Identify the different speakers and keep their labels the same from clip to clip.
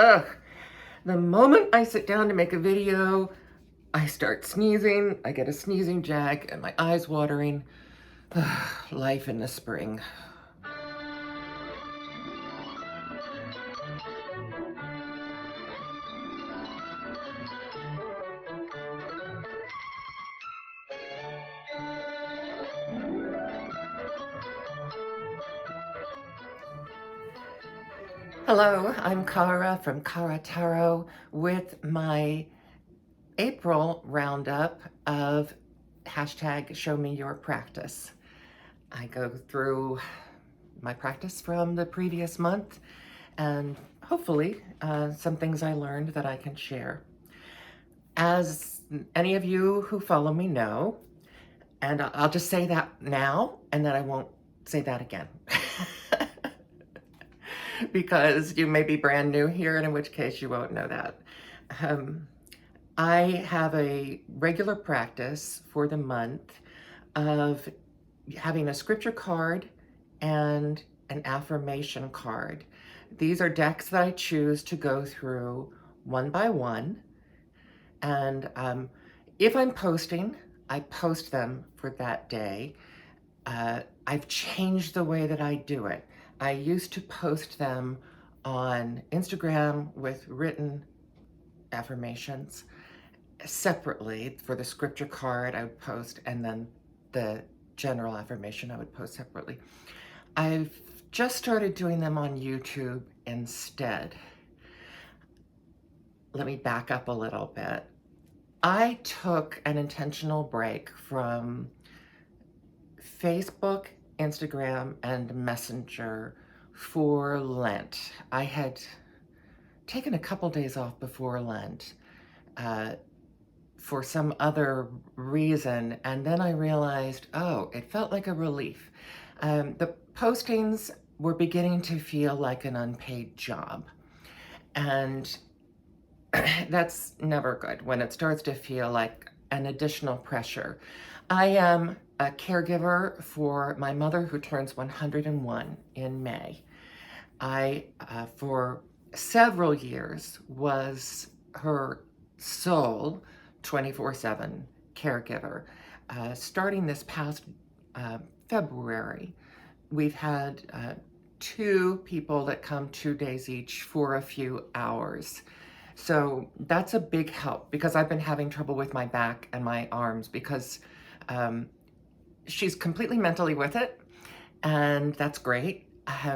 Speaker 1: Ugh. The moment I sit down to make a video, I start sneezing, I get a sneezing jag, and my eyes watering. Ugh, life in the spring. Hello, I'm Cara from Cara Tarot with my April roundup of hashtag Show Me Your Practice. I go through my practice from the previous month and hopefully some things I learned that I can share. As any of you who follow me know, and I'll just say that now and then I won't say that again. Because you may be brand new here, and in which case you won't know that. I have a regular practice for the month of having a scripture card and an affirmation card. These are decks that I choose to go through one by one. And if I'm posting, I post them for that day. I've changed the way that I do it. I used to post them on Instagram with written affirmations separately. For the scripture card, I would post, and then the general affirmation I would post separately. I've just started doing them on YouTube instead. Let me back up a little bit. I took an intentional break from Facebook, Instagram, and Messenger for Lent. I had taken a couple days off before Lent for some other reason, and then I realized, oh, it felt like a relief. The postings were beginning to feel like an unpaid job, and that's never good when it starts to feel like an additional pressure. I am a caregiver for my mother who turns 101 in May. I, for several years, was her sole 24/7 caregiver. Starting this past February, we've had 2 people that come 2 days each for a few hours. So that's a big help because I've been having trouble with my back and my arms because she's completely mentally with it, and that's great.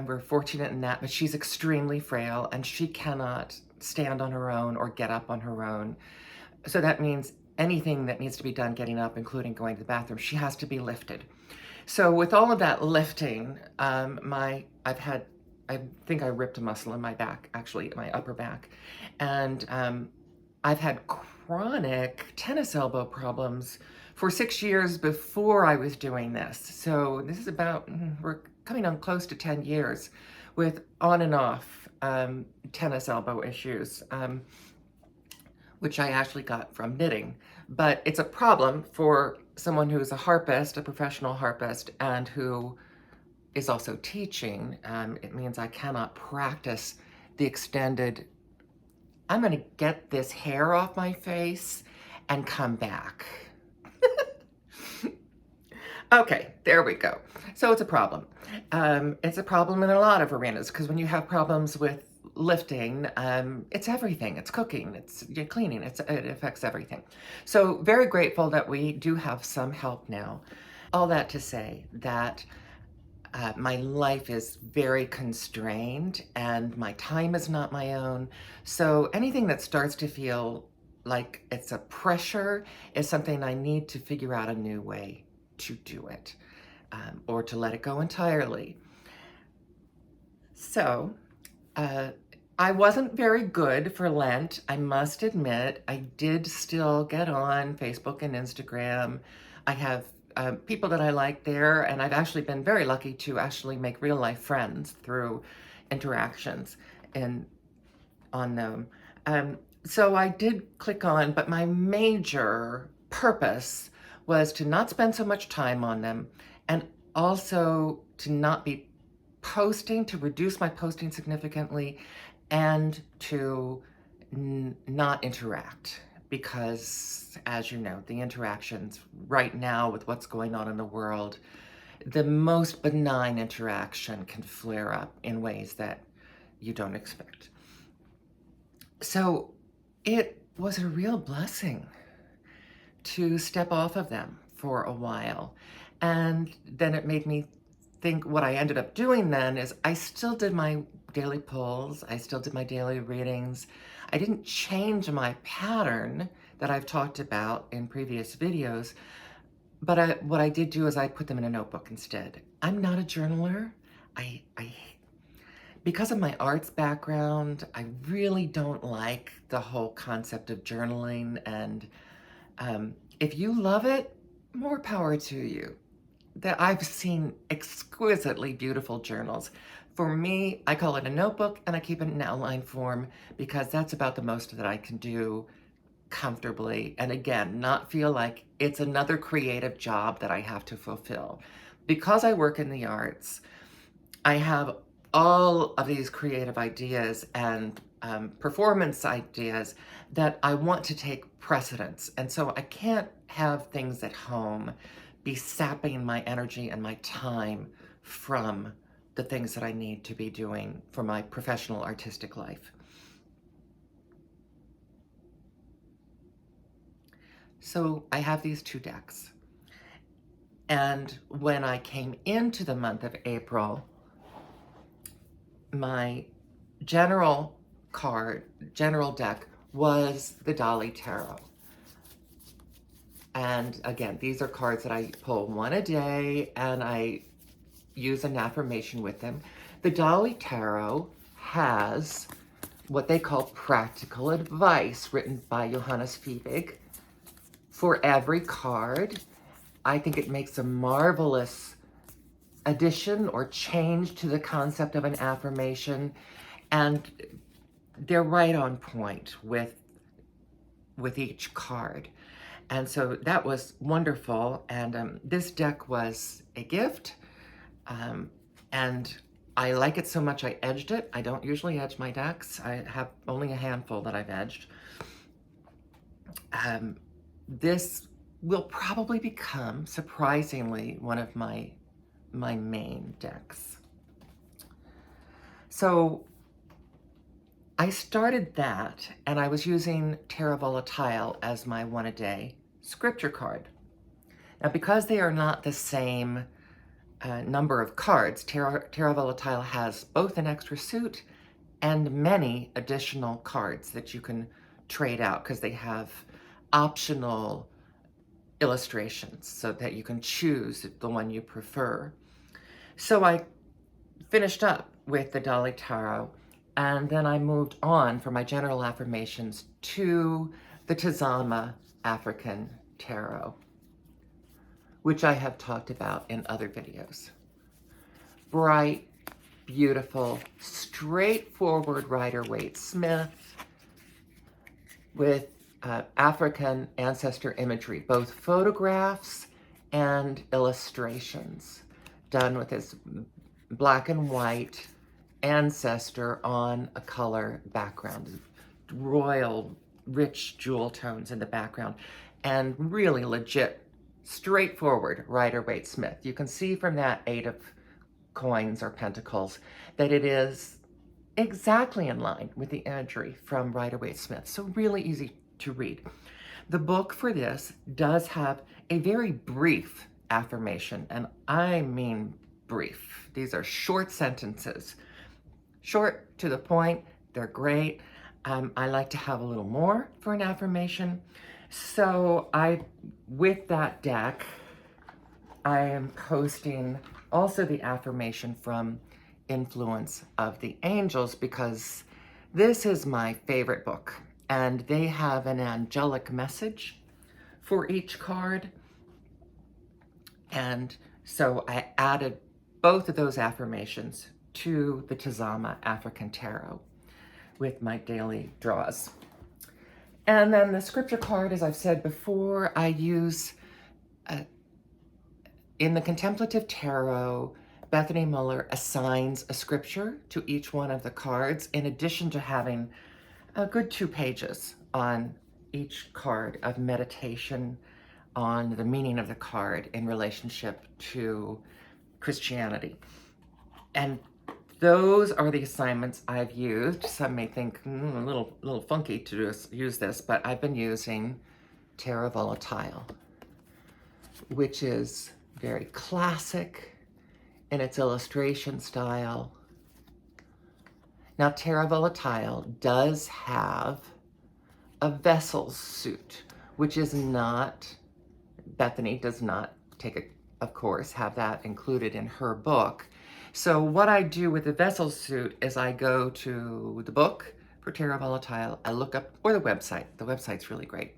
Speaker 1: We're fortunate in that, but she's extremely frail and she cannot stand on her own or get up on her own. So that means anything that needs to be done getting up, including going to the bathroom, she has to be lifted. So with all of that lifting, I think I ripped a muscle in my back, actually, my upper back. And I've had chronic tennis elbow problems for 6 years before I was doing this. So this is about, we're coming on close to 10 years with on and off tennis elbow issues, which I actually got from knitting. But it's a problem for someone who's a harpist, a professional harpist, and who is also teaching. It means I cannot practice the extended, I'm gonna get this hair off my face and come back. Okay, there we go. So it's a problem. It's a problem in a lot of arenas because when you have problems with lifting, it's everything. It's cooking, it's cleaning, it affects everything. So very grateful that we do have some help now. All that to say that my life is very constrained and my time is not my own. So anything that starts to feel like it's a pressure is something I need to figure out a new way to do it, or to let it go entirely. So I wasn't very good for Lent, I must admit. I did still get on Facebook and Instagram. I have people that I like there, and I've actually been very lucky to actually make real life friends through interactions on them. So I did click on, but my major purpose was to not spend so much time on them, and also to not be posting, to reduce my posting significantly, and to not interact, because as you know, the interactions right now with what's going on in the world, the most benign interaction can flare up in ways that you don't expect. So it was a real blessing to step off of them for a while. And then it made me think what I ended up doing then is I still did my daily pulls, I still did my daily readings. I didn't change my pattern that I've talked about in previous videos, but what I did do is I put them in a notebook instead. I'm not a journaler. I because of my arts background, I really don't like the whole concept of journaling, and if you love it, more power to you. That I've seen exquisitely beautiful journals. For me, I call it a notebook and I keep it in outline form because that's about the most that I can do comfortably. And again, not feel like it's another creative job that I have to fulfill. Because I work in the arts, I have all of these creative ideas and performance ideas that I want to take precedence. And so I can't have things at home be sapping my energy and my time from the things that I need to be doing for my professional artistic life. So I have these two decks. And when I came into the month of April, my general deck was the Dali Tarot. And again, these are cards that I pull one a day and I use an affirmation with them. The Dali Tarot has what they call practical advice written by Johannes Fiebig for every card. I think it makes a marvelous addition or change to the concept of an affirmation, and they're right on point with each card. And so that was wonderful. And this deck was a gift. And I like it so much I edged it. I don't usually edge my decks. I have only a handful that I've edged. This will probably become, surprisingly, one of my main decks. So I started that, and I was using Terra Volatile as my one-a-day scripture card. Now, because they are not the same number of cards, Terra Volatile has both an extra suit and many additional cards that you can trade out because they have optional illustrations so that you can choose the one you prefer. So I finished up with the Dali Tarot, and then I moved on for my general affirmations to the Tazama African Tarot, which I have talked about in other videos. Bright, beautiful, straightforward Rider-Waite Smith with African ancestor imagery, both photographs and illustrations done with his black and white ancestor on a color background, royal, rich jewel tones in the background, and really legit, straightforward Rider-Waite Smith. You can see from that 8 of coins or pentacles that it is exactly in line with the imagery from Rider-Waite Smith. So really easy to read. The book for this does have a very brief affirmation, and I mean brief. These are short sentences. Short, to the point, they're great. I like to have a little more for an affirmation. So with that deck, I am posting also the affirmation from Influence of the Angels because this is my favorite book, and they have an angelic message for each card. And so I added both of those affirmations to the Tazama African Tarot with my daily draws. And then the scripture card, as I've said before, I use in the Contemplative Tarot, Bethany Muller assigns a scripture to each one of the cards, in addition to having a good 2 pages on each card of meditation on the meaning of the card in relationship to Christianity. And those are the assignments I've used. Some may think a little funky to use this, but I've been using Terra Volatile, which is very classic in its illustration style. Now, Terra Volatile does have a vessel suit, which is not, Bethany does not of course, have that included in her book. So what I do with the vessel suit is I go to the book for Terra Volatile, I look up, or the website's really great.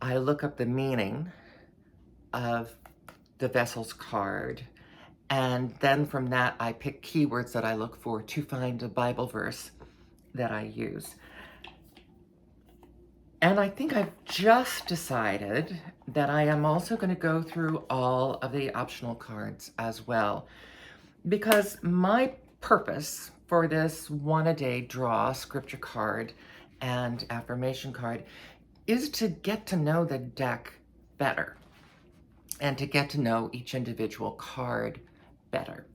Speaker 1: I look up the meaning of the vessel's card, and then from that I pick keywords that I look for to find a Bible verse that I use. And I think I've just decided that I am also going to go through all of the optional cards as well, because my purpose for this 1-a-day draw scripture card and affirmation card is to get to know the deck better and to get to know each individual card better.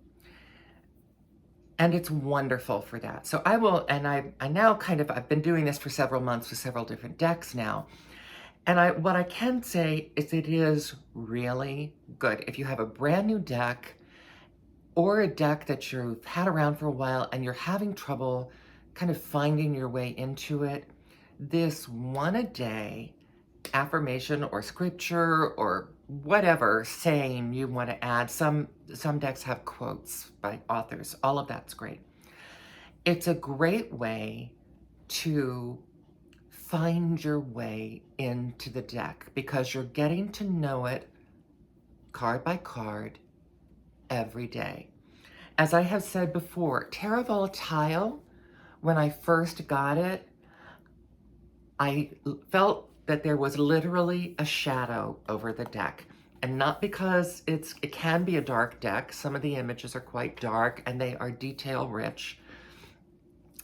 Speaker 1: And it's wonderful for that. So I will, and I now I've been doing this for several months with several different decks now. And what I can say is it is really good. If you have a brand new deck or a deck that you've had around for a while and you're having trouble kind of finding your way into it, this 1-a-day affirmation or scripture or whatever saying you want to add. Some decks have quotes by authors. All of that's great. It's a great way to find your way into the deck because you're getting to know it card by card every day. As I have said before, Terra Volatile, when I first got it, I felt that there was literally a shadow over the deck. And not because it can be a dark deck. Some of the images are quite dark and they are detail rich.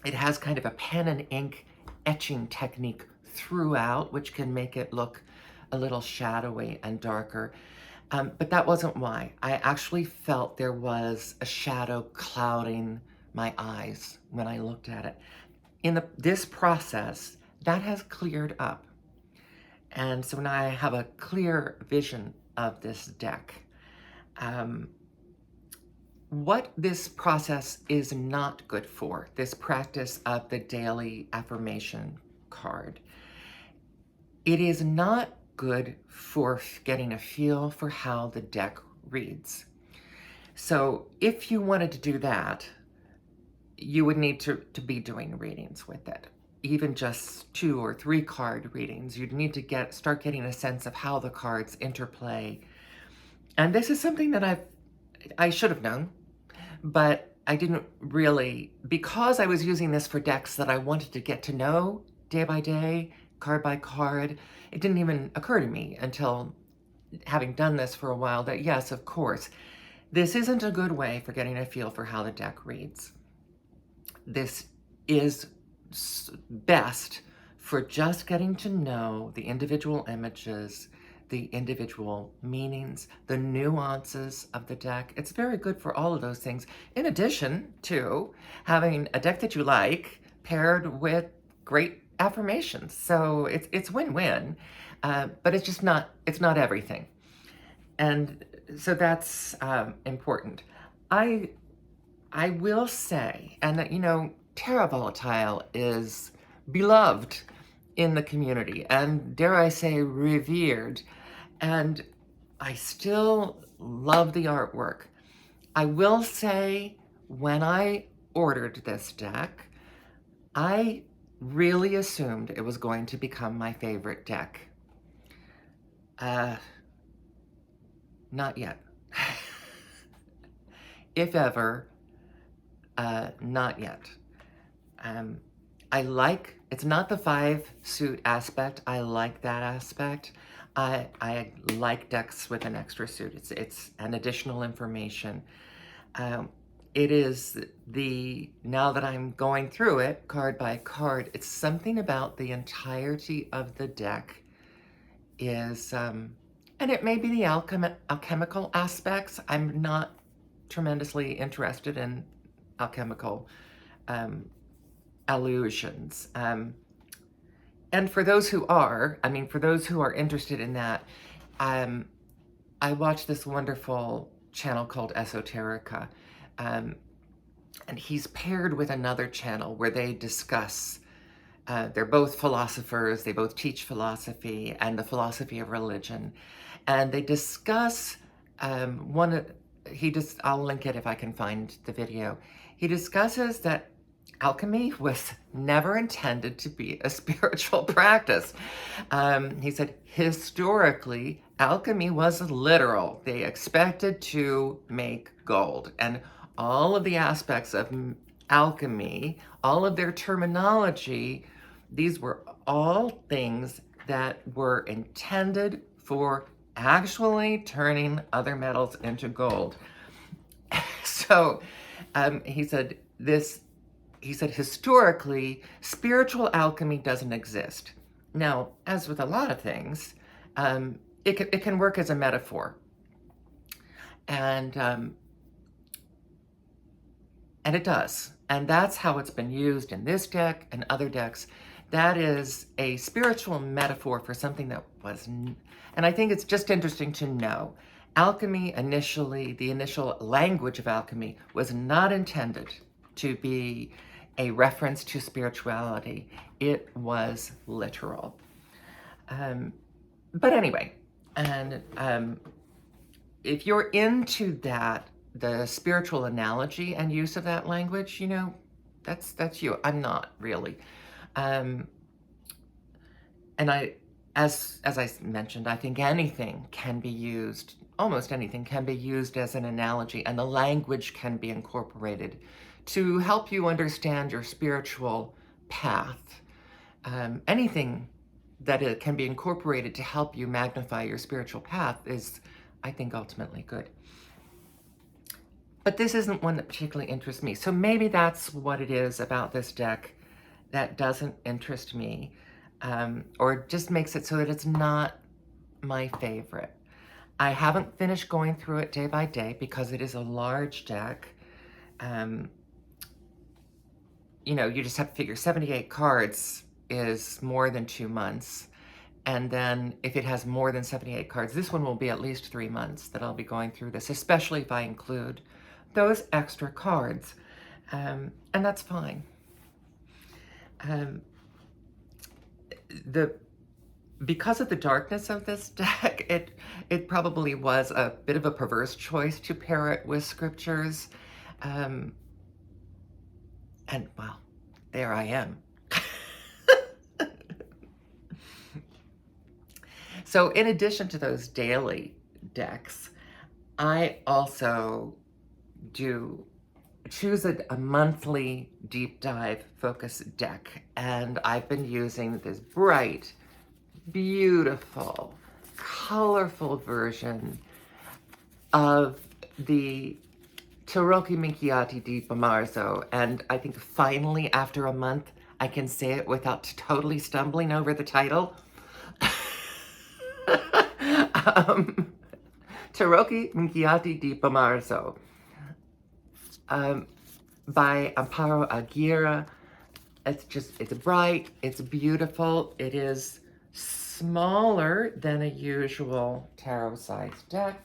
Speaker 1: It has kind of a pen and ink etching technique throughout, which can make it look a little shadowy and darker. But that wasn't why. I actually felt there was a shadow clouding my eyes when I looked at it. In this process, that has cleared up. And so now I have a clear vision of this deck. What this process is not good for, this practice of the daily affirmation card, it is not good for getting a feel for how the deck reads. So if you wanted to do that, you would need to be doing readings with it. Even just 2 or 3 card readings, you'd need to start getting a sense of how the cards interplay. And this is something that I should have known, but I didn't really, because I was using this for decks that I wanted to get to know day by day, card by card. It didn't even occur to me until having done this for a while that yes, of course, this isn't a good way for getting a feel for how the deck reads. This is best for just getting to know the individual images, the individual meanings, the nuances of the deck. It's very good for all of those things, in addition to having a deck that you like paired with great affirmations. So it's win-win, but it's not everything. And so that's important. I will say, and Terra Volatile is beloved in the community and, dare I say, revered. And I still love the artwork. I will say, when I ordered this deck, I really assumed it was going to become my favorite deck. Not yet. If ever, not yet. It's not the 5-suit aspect. I like that aspect. I like decks with an extra suit. It's an additional information. It is now that I'm going through it card by card, it's something about the entirety of the deck is, and it may be the alchemical aspects. I'm not tremendously interested in alchemical allusions. And for those who are, for those who are interested in that, I watched this wonderful channel called Esoterica, and he's paired with another channel where they discuss, they're both philosophers, they both teach philosophy and the philosophy of religion, and they discuss, I'll link it if I can find the video. He discusses that alchemy was never intended to be a spiritual practice. He said, historically, alchemy was literal. They expected to make gold. And all of the aspects of alchemy, all of their terminology, these were all things that were intended for actually turning other metals into gold. So he said historically, spiritual alchemy doesn't exist. Now, as with a lot of things, it can work as a metaphor. And it does. And that's how it's been used in this deck and other decks. That is a spiritual metaphor for something that was, and I think it's just interesting to know, alchemy initially, the initial language of alchemy was not intended to be a reference to spirituality. It was literal. But anyway, and if you're into that, the spiritual analogy and use of that language, that's you. I'm not really. And as I mentioned, I think anything can be used, almost anything can be used as an analogy, and the language can be incorporated to help you understand your spiritual path. Anything that it can be incorporated to help you magnify your spiritual path is, I think, ultimately good. But this isn't one that particularly interests me. So maybe that's what it is about this deck that doesn't interest me, or just makes it so that it's not my favorite. I haven't finished going through it day by day because it is a large deck. You just have to figure 78 cards is more than 2 months. And then if it has more than 78 cards, this one will be at least 3 months that I'll be going through this, especially if I include those extra cards. And that's fine. Because of the darkness of this deck, it probably was a bit of a perverse choice to pair it with scriptures. And well, there I am. So in addition to those daily decks, I also choose a monthly deep dive focus deck. And I've been using this bright, beautiful, colorful version of the Tarocchi Minchiate di Bomarzo. And I think finally, after a month, I can say it without totally stumbling over the title. Tarocchi Minchiate di Bomarzo, by Amparo Aguirre. It's bright, it's beautiful, it is smaller than a usual tarot-sized deck,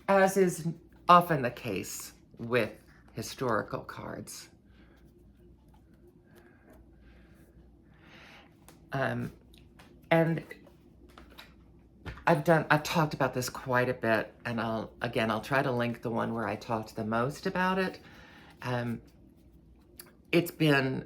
Speaker 1: as is often the case with historical cards. And I've talked about this quite a bit, and I'll try to link the one where I talked the most about it. It's been,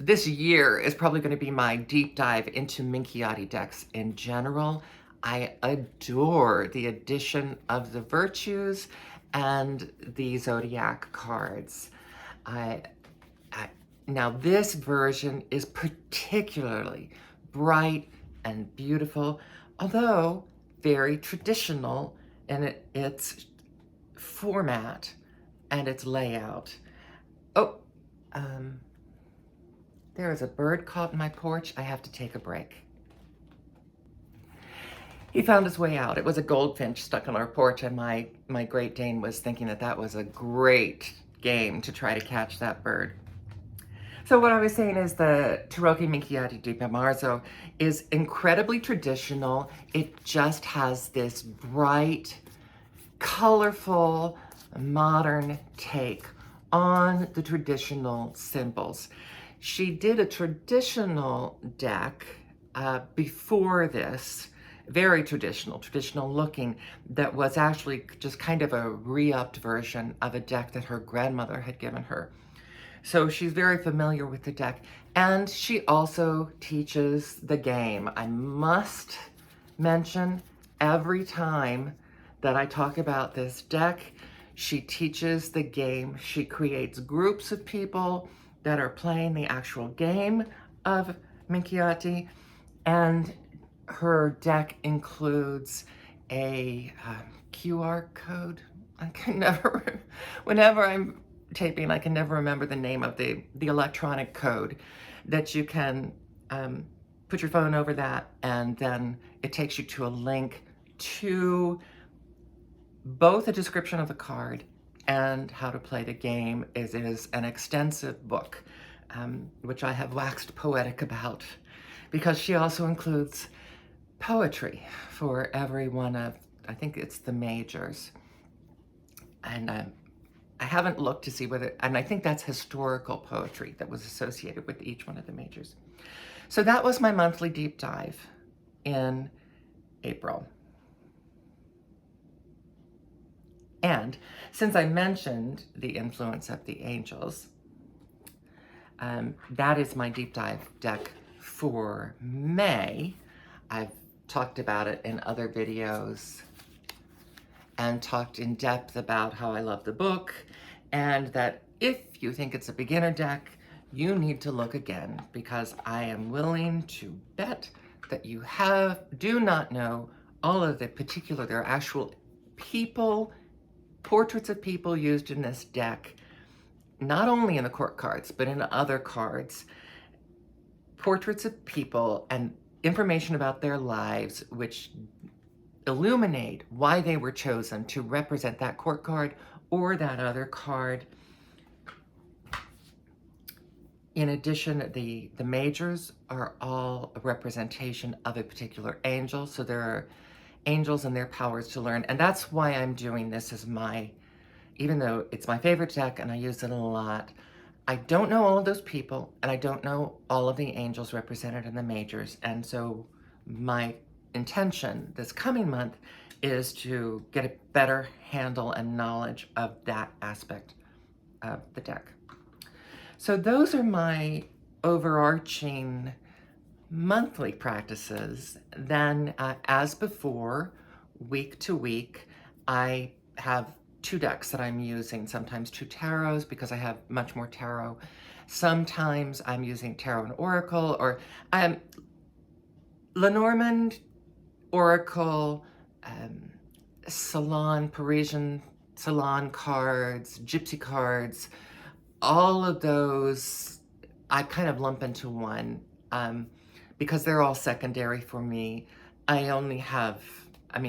Speaker 1: this year is probably going to be my deep dive into Minchiate decks in general. I adore the addition of the virtues and the zodiac cards. Now this version is particularly bright and beautiful, although very traditional in its format and its layout. Oh, there is a bird caught in my porch. I have to take a break. He found his way out. It was a goldfinch stuck on our porch, and my Great Dane was thinking that that was a great game to try to catch that bird. So what I was saying is the Tarocchi Minchiate di Bomarzo is incredibly traditional. It just has this bright, colorful, modern take on the traditional symbols. She did a traditional deck before this, very traditional looking, that was actually just kind of a re-upped version of a deck that her grandmother had given her. So she's very familiar with the deck, and she also teaches the game. I must mention every time that I talk about this deck, she teaches the game. She creates groups of people that are playing the actual game of Minchiate, and her deck includes a QR code. I can never, whenever I'm taping, I can never remember the name of the electronic code that you can put your phone over that, and then it takes you to a link to both a description of the card and how to play the game. It is an extensive book, which I have waxed poetic about, because she also includes poetry for every one of, I think it's the majors. And I haven't looked to see whether, and I think that's historical poetry that was associated with each one of the majors. So that was my monthly deep dive in April. And since I mentioned the influence of the angels, that is my deep dive deck for May. I've talked about it in other videos and talked in depth about how I love the book, and that if you think it's a beginner deck, you need to look again, because I am willing to bet that you do not know all of the particular, there are actual people, portraits of people used in this deck, not only in the court cards, but in other cards, portraits of people and information about their lives, which illuminate why they were chosen to represent that court card or that other card. In addition, the majors are all a representation of a particular angel. So there are angels and their powers to learn. And that's why I'm doing this as even though it's my favorite deck and I use it a lot, I don't know all of those people, and I don't know all of the angels represented in the majors. And so my intention this coming month is to get a better handle and knowledge of that aspect of the deck. So those are my overarching monthly practices. Then as before, week to week, I have 2 decks that I'm using, sometimes 2 tarots because I have much more tarot. Sometimes I'm using tarot and oracle, or Lenormand, oracle, Parisian salon cards, gypsy cards, all of those I kind of lump into one because they're all secondary for me. I only have,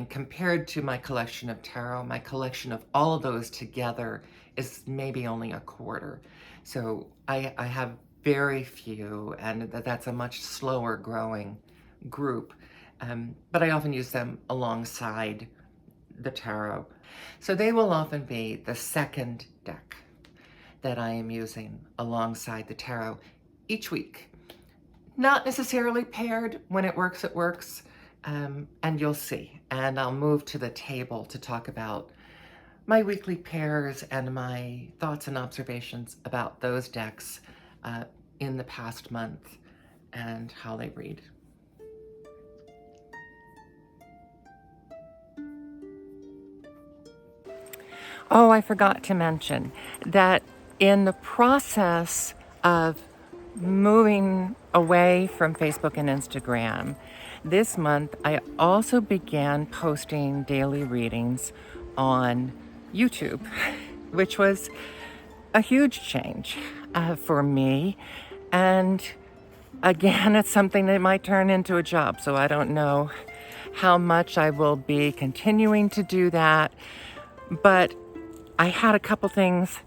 Speaker 1: compared to my collection of tarot, my collection of all of those together is maybe only a quarter. So I have very few, and that's a much slower growing group. But I often use them alongside the tarot. So they will often be the second deck that I am using alongside the tarot each week. Not necessarily paired. When it works, it works. And you'll see. And I'll move to the table to talk about my weekly pairs and my thoughts and observations about those decks in the past month and how they read. Oh, I forgot to mention that in the process of moving away from Facebook and Instagram, this month I also began posting daily readings on YouTube, which was a huge change for me. And again, it's something that might turn into a job, so I don't know how much I will be continuing to do that. But I had a couple things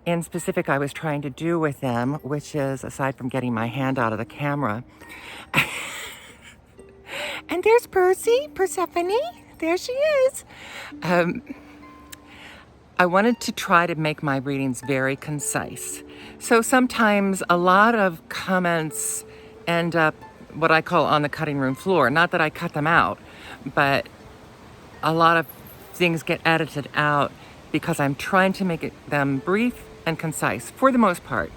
Speaker 1: in specific I was trying to do with them, which is, aside from getting my hand out of the camera. And there's Persephone. There she is. I wanted to try to make my readings very concise. So sometimes a lot of comments end up what I call on the cutting room floor. Not that I cut them out, but a lot of things get edited out because I'm trying to make them brief and concise for the most part.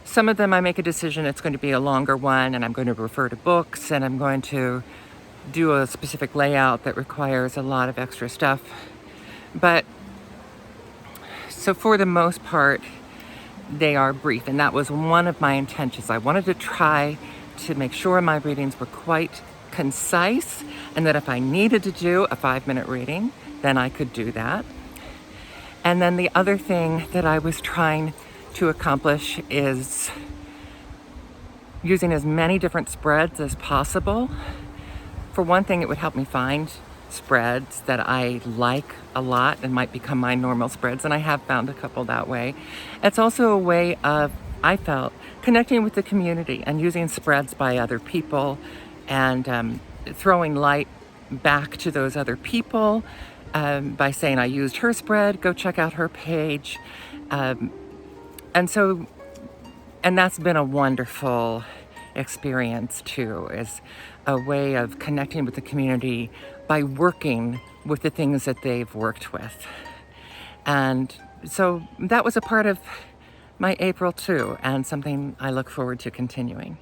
Speaker 1: Some of them I make a decision it's going to be a longer one, and I'm going to refer to books, and I'm going to do a specific layout that requires a lot of extra stuff. But so for the most part, they are brief, and that was one of my intentions. I wanted to try to make sure my readings were quite concise, and that if I needed to do a 5-minute reading, then I could do that. And then the other thing that I was trying to accomplish is using as many different spreads as possible. For one thing, it would help me find spreads that I like a lot and might become my normal spreads, and I have found a couple that way. It's also a way of, I felt, connecting with the community and using spreads by other people and throwing light back to those other people by saying, I used her spread, go check out her page. And that's been a wonderful experience too, is a way of connecting with the community by working with the things that they've worked with. And so that was a part of my April too, and something I look forward to continuing.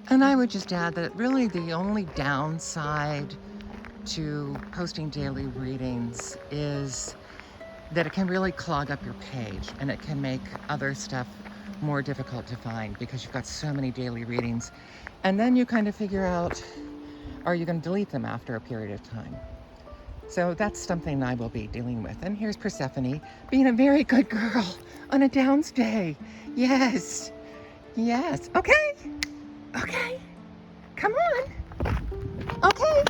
Speaker 1: And I would just add that really the only downside to posting daily readings is that it can really clog up your page, and it can make other stuff more difficult to find because you've got so many daily readings. And then you kind of figure out, are you going to delete them after a period of time? So that's something I will be dealing with. And here's Persephone being a very good girl on a Downs day. Yes. Yes. Okay. Okay. Come on. Okay.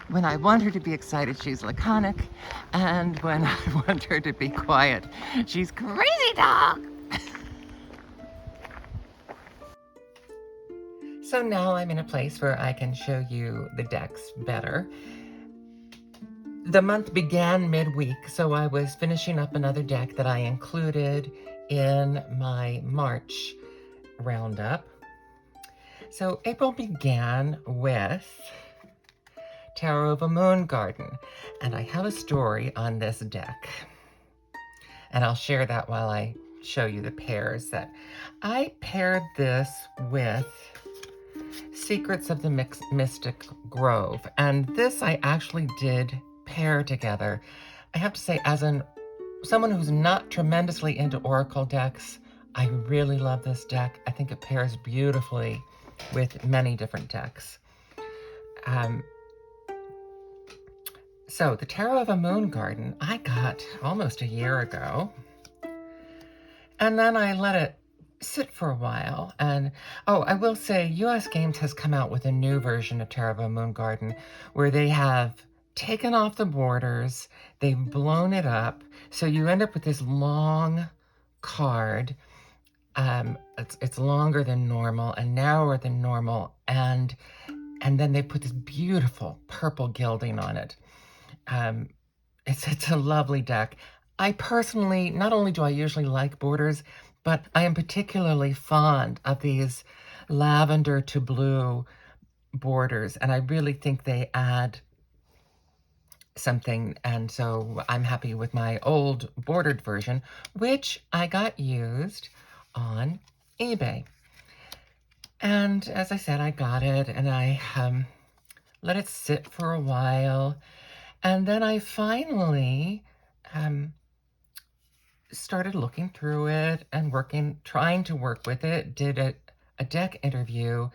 Speaker 1: When I want her to be excited, she's laconic. And when I want her to be quiet, she's crazy dog. So now I'm in a place where I can show you the decks better. The month began midweek, so I was finishing up another deck that I included in my March roundup. So April began with Tarot of a Moon Garden, and I have a story on this deck. And I'll share that while I show you the pairs that I paired this with Secrets of the Mystic Grove. And this I actually did pair together. I have to say, as someone who's not tremendously into oracle decks, I really love this deck. I think it pairs beautifully with many different decks. So the Tarot of a Moon Garden I got almost a year ago. And then I let it sit for a while. And I will say US Games has come out with a new version of Terra of a Moon Garden where they have taken off the borders, they've blown it up, so you end up with this long card. It's longer than normal and narrower than normal, and then they put this beautiful purple gilding on it. It's a lovely deck. I personally, not only do I usually like borders, but I am particularly fond of these lavender to blue borders, and I really think they add something, and so I'm happy with my old bordered version, which I got used on eBay. And as I said, I got it, and I let it sit for a while, and then I finally started looking through it and trying to work with it, did a deck interview,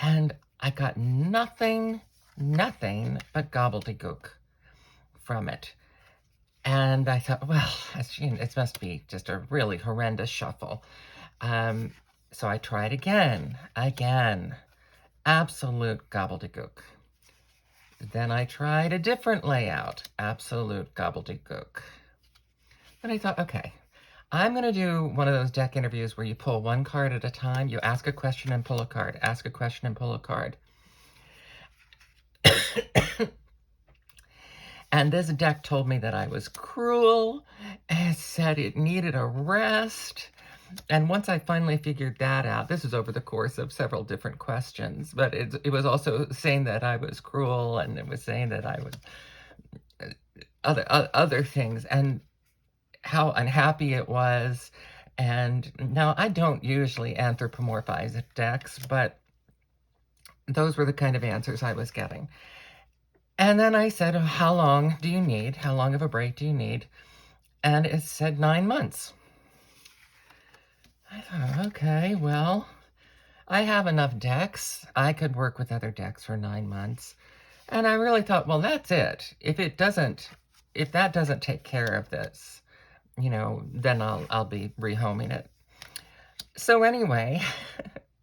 Speaker 1: and I got nothing but gobbledygook from it. And I thought, well, it must be just a really horrendous shuffle. So I tried again, absolute gobbledygook. Then I tried a different layout, absolute gobbledygook. Then I thought, okay, I'm going to do one of those deck interviews where you pull one card at a time. You ask a question and pull a card, ask a question and pull a card. And this deck told me that I was cruel. It said it needed a rest. And once I finally figured that out, this was over the course of several different questions, but it was also saying that I was cruel, and it was saying that I would other things, and how unhappy it was. And now I don't usually anthropomorphize decks, but those were the kind of answers I was getting. And then I said, how long do you need? How long of a break do you need? And it said 9 months. I thought, okay, well, I have enough decks. I could work with other decks for 9 months. And I really thought, well, that's it. If that doesn't take care of this, then I'll be rehoming it. So anyway,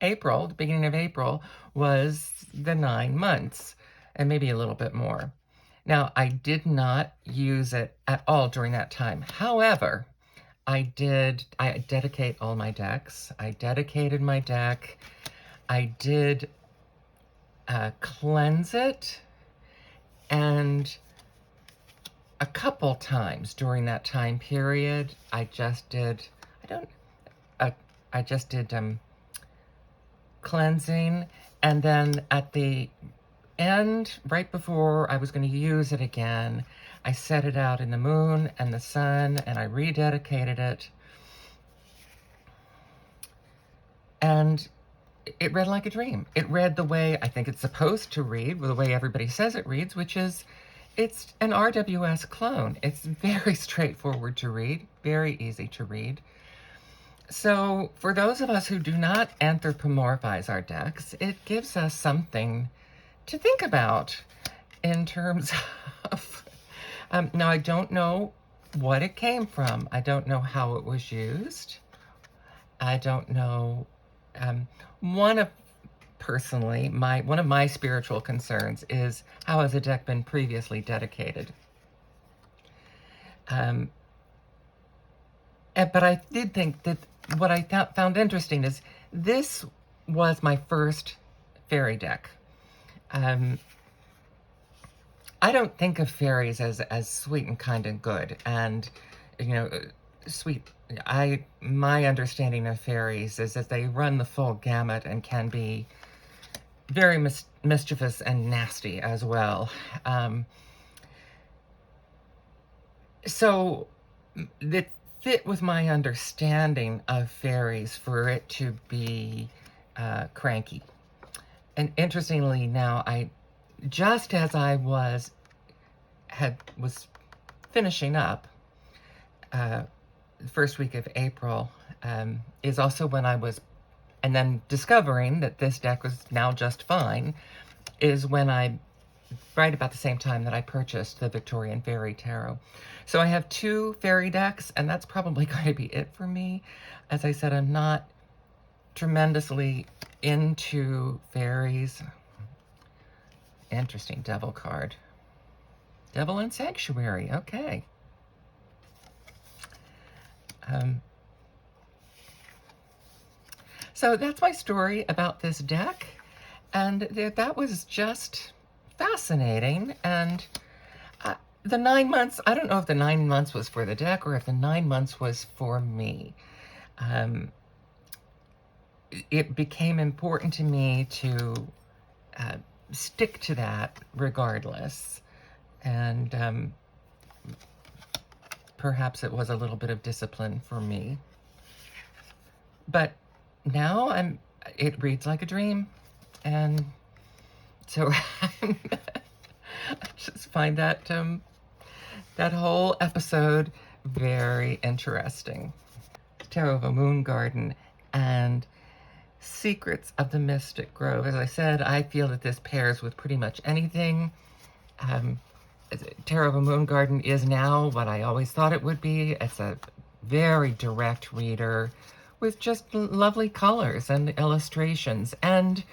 Speaker 1: the beginning of April was the 9 months, and maybe a little bit more. Now, I did not use it at all during that time. However, I dedicate all my decks. I dedicated my deck. I did cleanse it, and a couple times during that time period, I just did cleansing, and then at the end, right before I was going to use it again, I set it out in the moon and the sun, and I rededicated it. And it read like a dream. It read the way I think it's supposed to read, the way everybody says it reads, which is it's an RWS clone. It's very straightforward to read, very easy to read. So for those of us who do not anthropomorphize our decks, it gives us something to think about in terms of, now I don't know what it came from. I don't know how it was used. I don't know. One of my spiritual concerns is, how has a deck been previously dedicated? But I did think that what I found interesting is this was my first fairy deck. I don't think of fairies as sweet and kind and good, and sweet. My understanding of fairies is that they run the full gamut and can be very mischievous and nasty as well. So it fit with my understanding of fairies for it to be cranky. And interestingly, now just as I was finishing up, the first week of April is also when and then discovering that this deck was now just fine, is when right about the same time that I purchased the Victorian Fairy Tarot. So I have 2 fairy decks, and that's probably going to be it for me. As I said, I'm not tremendously into fairies. Interesting devil card. Devil and Sanctuary, okay. So that's my story about this deck, and that was just fascinating. And the 9 months, I don't know if the 9 months was for the deck or if the 9 months was for me. It became important to me to stick to that regardless, and perhaps it was a little bit of discipline for me. But now it reads like a dream, and so I just find that that whole episode very interesting. Tarot of a Moon Garden and Secrets of the Mystic Grove. As I said, I feel that this pairs with pretty much anything. Tarot of a Moon Garden is now what I always thought it would be. It's a very direct reader with just lovely colors and illustrations, and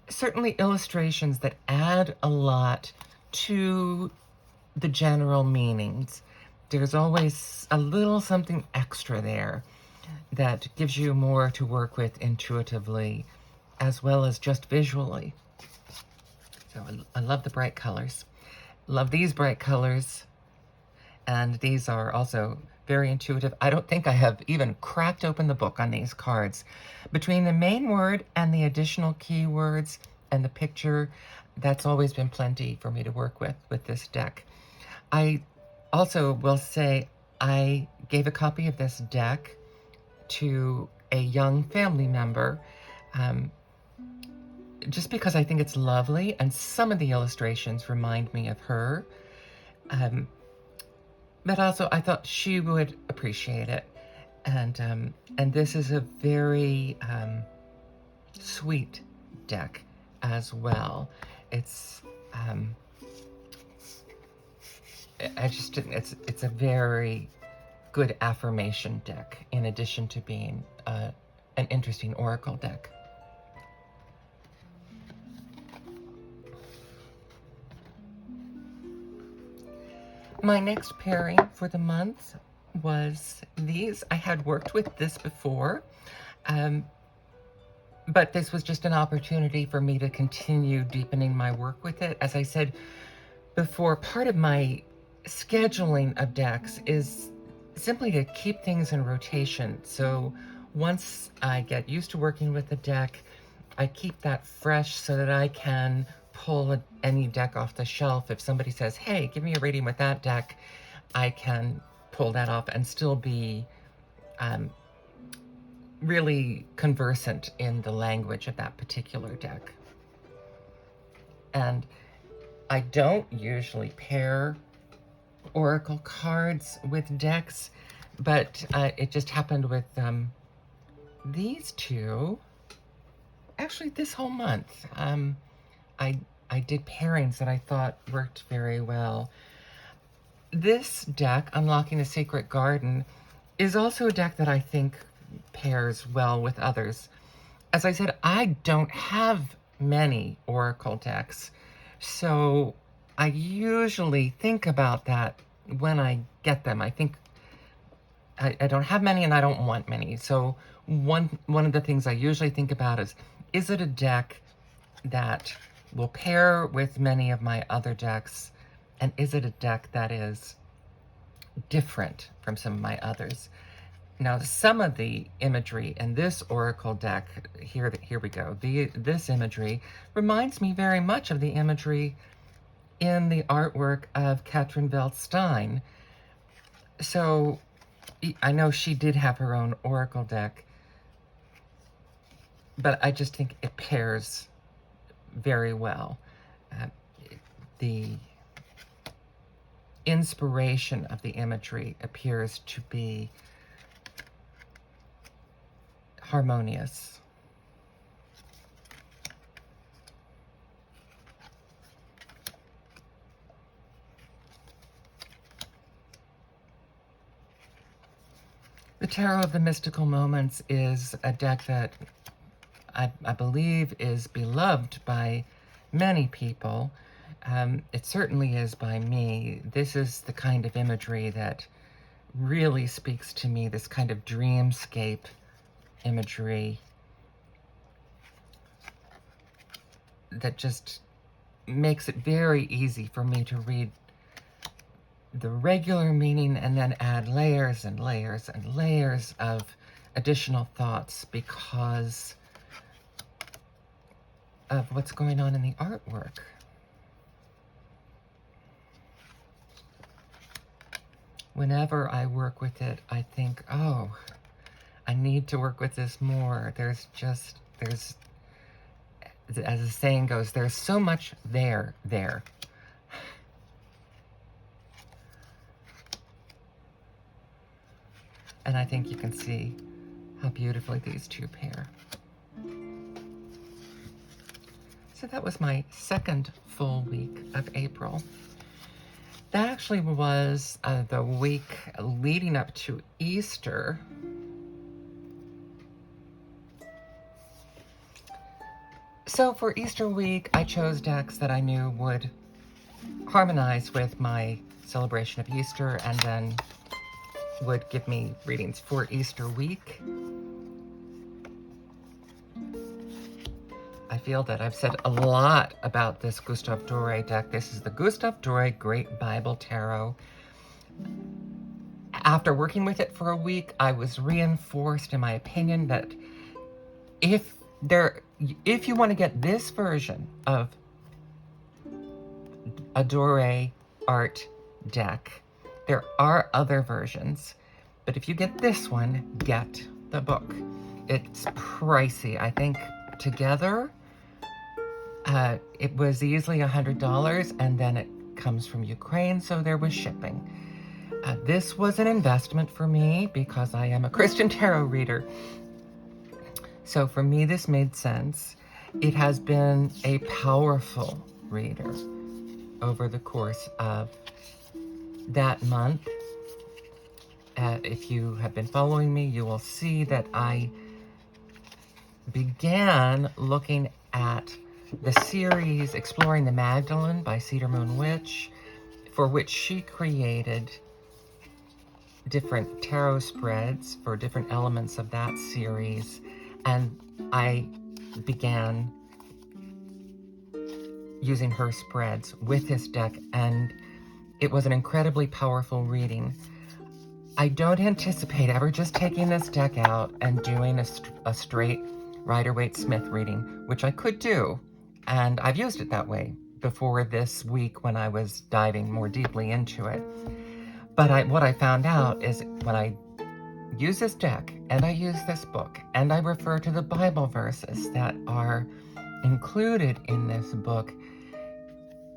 Speaker 1: certainly illustrations that add a lot to the general meanings. There's always a little something extra there that gives you more to work with intuitively as well as just visually. So I love the bright colors. Love these bright colors. And these are also very intuitive. I don't think I have even cracked open the book on these cards. Between the main word and the additional keywords and the picture, that's always been plenty for me to work with this deck. I also will say I gave a copy of this deck to a young family member, just because I think it's lovely, and some of the illustrations remind me of her. But also I thought she would appreciate it. And this is a very sweet deck as well. It's it's a very good affirmation deck, in addition to being an interesting oracle deck. My next pairing for the month was these. I had worked with this before, but this was just an opportunity for me to continue deepening my work with it. As I said before, part of my scheduling of decks is simply to keep things in rotation. So once I get used to working with the deck, I keep that fresh so that I can pull any deck off the shelf. If somebody says, hey, give me a reading with that deck, I can pull that off and still be really conversant in the language of that particular deck. And I don't usually pair oracle cards with decks, but it just happened with these two. Actually, this whole month, I did pairings that I thought worked very well. This deck, Unlocking the Secret Garden, is also a deck that I think pairs well with others. As I said, I don't have many oracle decks, so I usually think about that when I get them. I think I don't have many and I don't want many. So one of the things I usually think about is it a deck that will pair with many of my other decks? And is it a deck that is different from some of my others? Now, some of the imagery in this oracle deck, here we go. This imagery reminds me very much of the imagery in the artwork of Katrin Veldstein. So I know she did have her own oracle deck, but I just think it pairs very well. The inspiration of the imagery appears to be harmonious. The Tarot of the Mystical Moments is a deck that I believe is beloved by many people. It certainly is by me. This is the kind of imagery that really speaks to me, this kind of dreamscape imagery that just makes it very easy for me to read the regular meaning and then add layers and layers and layers of additional thoughts because of what's going on in the artwork. Whenever I work with it, I think, oh, I need to work with this more. There's, as the saying goes, there's so much there. And I think you can see how beautifully these two pair. So that was my second full week of April. That actually was the week leading up to Easter. So for Easter week, I chose decks that I knew would harmonize with my celebration of Easter and then would give me readings for Easter week. I feel that I've said a lot about this Gustav Dore deck. This is the Gustav Dore Great Bible Tarot. After working with it for a week, I was reinforced in my opinion that if you want to get this version of a Dore art deck, there are other versions, but if you get this one, get the book. It's pricey. I think together it was easily $100, and then it comes from Ukraine, so there was shipping. This was an investment for me because I am a Christian tarot reader. So for me, this made sense. It has been a powerful reader over the course of that month. If you have been following me, you will see that I began looking at the series Exploring the Magdalene by Cedar Moon Witch, for which she created different tarot spreads for different elements of that series. And I began using her spreads with this deck, and it was an incredibly powerful reading. I don't anticipate ever just taking this deck out and doing a straight Rider-Waite-Smith reading, which I could do, and I've used it that way before this week when I was diving more deeply into it. But what I found out is when I use this deck and I use this book and I refer to the Bible verses that are included in this book,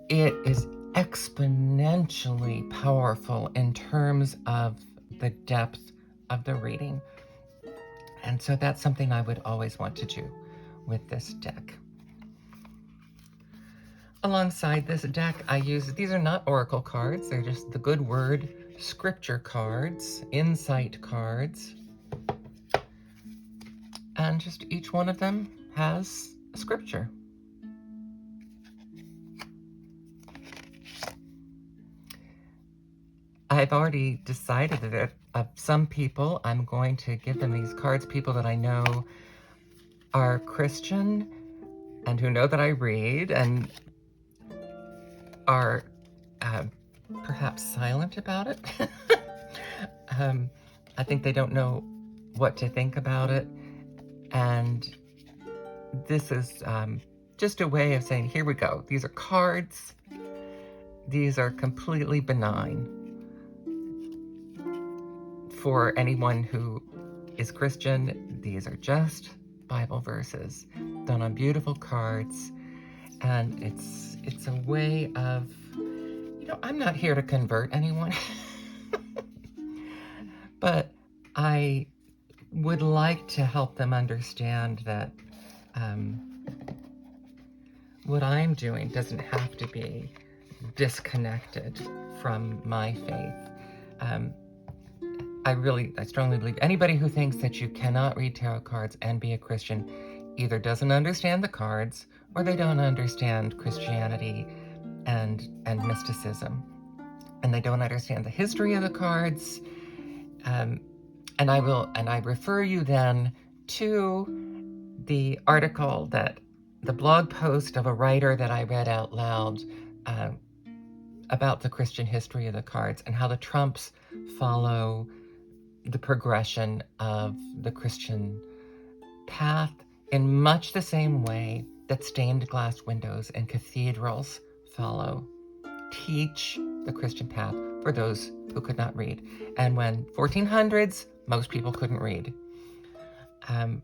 Speaker 1: it is exponentially powerful in terms of the depth of the reading. And so that's something I would always want to do with this deck. Alongside this deck, I use, these are not oracle cards, they're just the Good Word scripture cards, insight cards. And just each one of them has a scripture. I've already decided that of some people, I'm going to give them these cards, people that I know are Christian and who know that I read and are perhaps silent about it. I think they don't know what to think about it. And this is just a way of saying, here we go. These are cards. These are completely benign. For anyone who is Christian, these are just Bible verses done on beautiful cards. And it's a way of, I'm not here to convert anyone, but I would like to help them understand that what I'm doing doesn't have to be disconnected from my faith. I strongly believe anybody who thinks that you cannot read tarot cards and be a Christian either doesn't understand the cards or they don't understand Christianity and mysticism. And they don't understand the history of the cards. And I refer you then to the article the blog post of a writer that I read out loud about the Christian history of the cards and how the Trumps follow the progression of the Christian path in much the same way that stained glass windows and cathedrals follow. Teach the Christian path for those who could not read. And when 1400s, most people couldn't read. I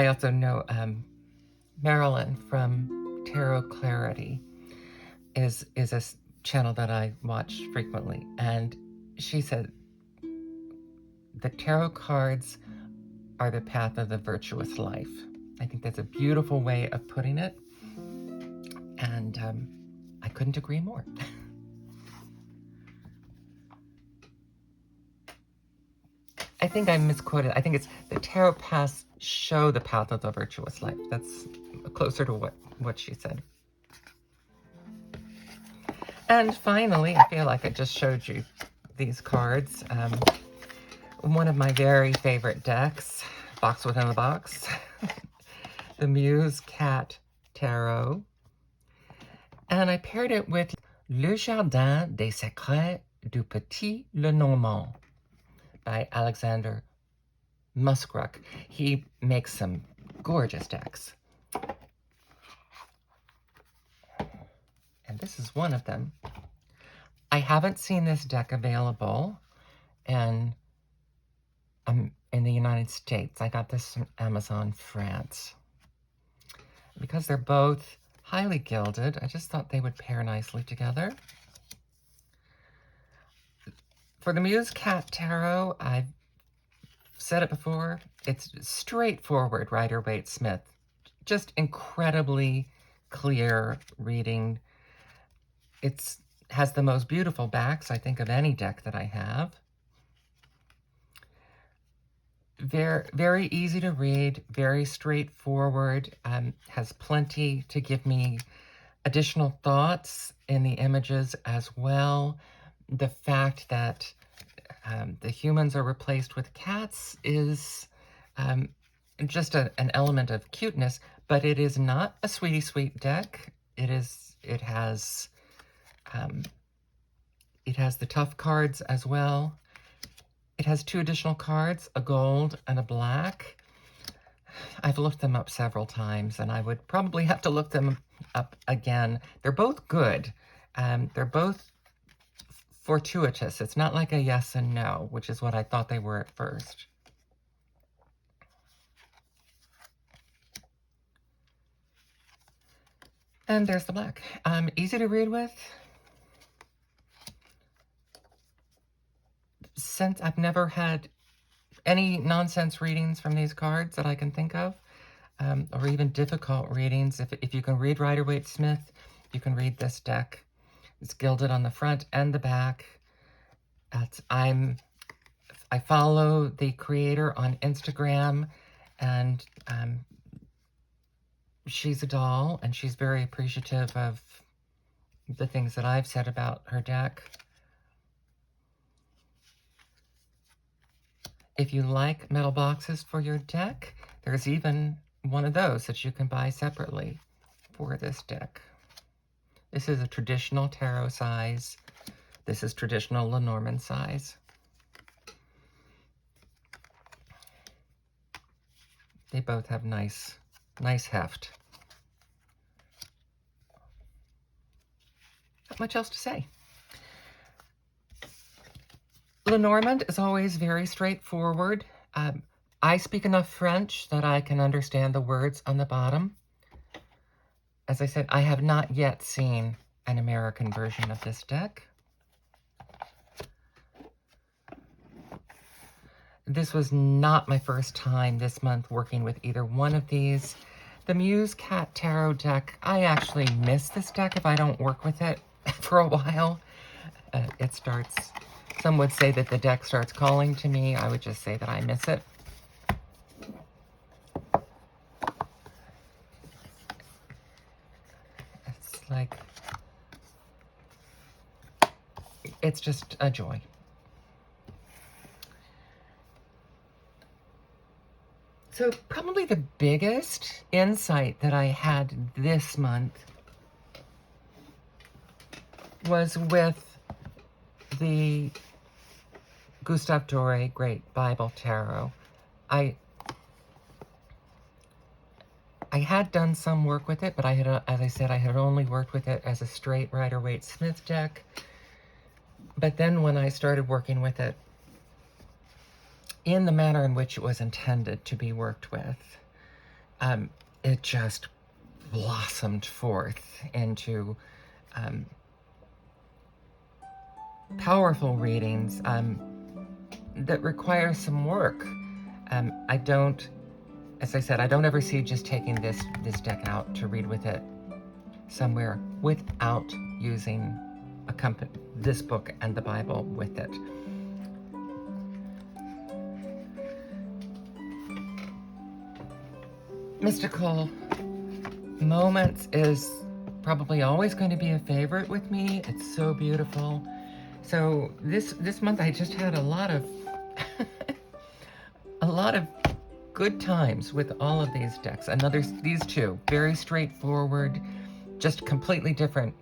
Speaker 1: also know Marilyn from Tarot Clarity is a channel that I watch frequently, and she said, the tarot cards are the path of the virtuous life. I think that's a beautiful way of putting it. And I couldn't agree more. I think I misquoted. I think it's the tarot paths show the path of the virtuous life. That's closer to what she said. And finally, I feel like I just showed you these cards. One of my very favorite decks, box within a box, the Minchiate Tarot. And I paired it with Le Jardin des Secrets du Petit Lenormand by Alexander Muskruck. He makes some gorgeous decks. And this is one of them. I haven't seen this deck available in the United States. I got this from Amazon France. Because they're both highly gilded, I just thought they would pair nicely together. For the Minchiate Tarot, I've said it before, it's straightforward Rider-Waite-Smith. Just incredibly clear reading. It has the most beautiful backs, I think, of any deck that I have. Very, very easy to read, very straightforward, has plenty to give me additional thoughts in the images as well. The fact that the humans are replaced with cats is just an element of cuteness, but it is not a sweetie sweet deck. It has the tough cards as well. It has two additional cards, a gold and a black. I've looked them up several times, and I would probably have to look them up again. They're both good. They're both fortuitous. It's not like a yes and no, which is what I thought they were at first. And there's the black. Easy to read with. Since I've never had any nonsense readings from these cards that I can think of, or even difficult readings. If you can read Rider-Waite-Smith, you can read this deck. It's gilded on the front and the back. I follow the creator on Instagram, and she's a doll, and she's very appreciative of the things that I've said about her deck. If you like metal boxes for your deck, there's even one of those that you can buy separately for this deck. This is a traditional tarot size. This is traditional Lenormand size. They both have nice heft. Not much else to say. Lenormand is always very straightforward. I speak enough French that I can understand the words on the bottom. As I said, I have not yet seen an American version of this deck. This was not my first time this month working with either one of these. The Minchiate Tarot deck, I actually miss this deck if I don't work with it for a while. Some would say that the deck starts calling to me. I would just say that I miss it. It's just a joy. So probably the biggest insight that I had this month was with the Gustav Dore Great Bible Tarot. I had done some work with it, but as I said, I had only worked with it as a straight Rider-Waite-Smith deck. But then when I started working with it in the manner in which it was intended to be worked with, it just blossomed forth into powerful readings that require some work. I don't, as I said, I don't ever see just taking this deck out to read with it somewhere without using this book and the Bible with it. Mystical Moments is probably always going to be a favorite with me. It's so beautiful. So this month I just had a lot of a lot of good times with all of these decks. These two, very straightforward, just completely different.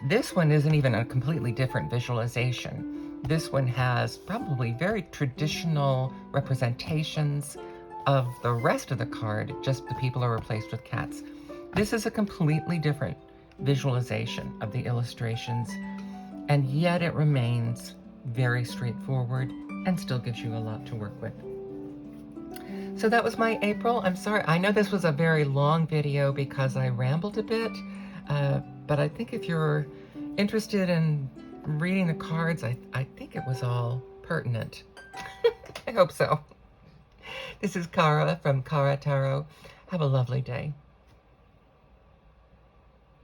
Speaker 1: This one isn't even a completely different visualization. This one has probably very traditional representations of the rest of the card, just the people are replaced with cats. This is a completely different visualization of the illustrations, and yet it remains very straightforward and still gives you a lot to work with. So that was my April. I'm sorry, I know this was a very long video because I rambled a bit, but I think if you're interested in reading the cards, I think it was all pertinent. I hope so. This is Cara from Cara Tarot. Have a lovely day.